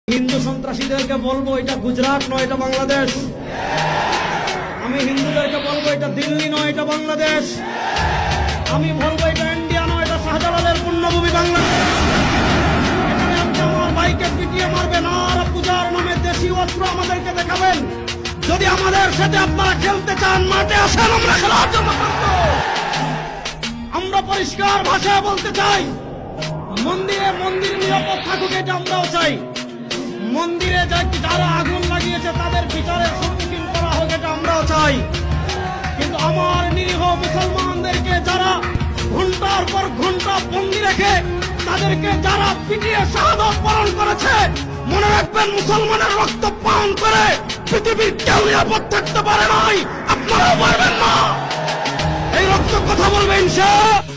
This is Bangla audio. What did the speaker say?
হিন্দু সন্ত্রাসীদেরকে বলবো এটা গুজরাট নয়, এটা বাংলাদেশ। আমি হিন্দুদেরকে বলবো এটা দিল্লি নয়, এটা বাংলাদেশ। আমি বলবো এটা ইন্ডিয়া নয়, এটা শাহজালালের পুণ্যভূমি বাংলাদেশ। এখানে আপনি আমার ভাইকে পিটিয়ে মারবেন আর পূজার নামে দেশি অস্ত্র আমাদেরকে দেখাবেন। যদি আমাদের সাথে আপনারা খেলতে চান, মাঠে আসেন, আমরা খেলার জন্য প্রস্তুত। আমরা পরিষ্কার ভাষায় বলতে চাই, মন্দির নিরাপদ থাকুক, এটা আমরাও চাই। মন্দিরে যারা আগুন লাগিয়েছে তাদের বিচারের সম্মুখীন করা হোক, এটা আমরাও চাই। কিন্তু আমার নিরীহ মুসলমানদেরকে যারা ঘন্টার পর ঘন্টা বন্দি রেখে তাদেরকে যারা পিটিয়ে শাহাদাত বরণ করেছে, মনে রাখবেন মুসলমানের রক্ত পান করে পৃথিবীর কেউ নিরাপদ থাকতে পারে নাই, আপনারাও পারবেন না। এই রক্ত কথা বলবে ইনশাআল্লাহ।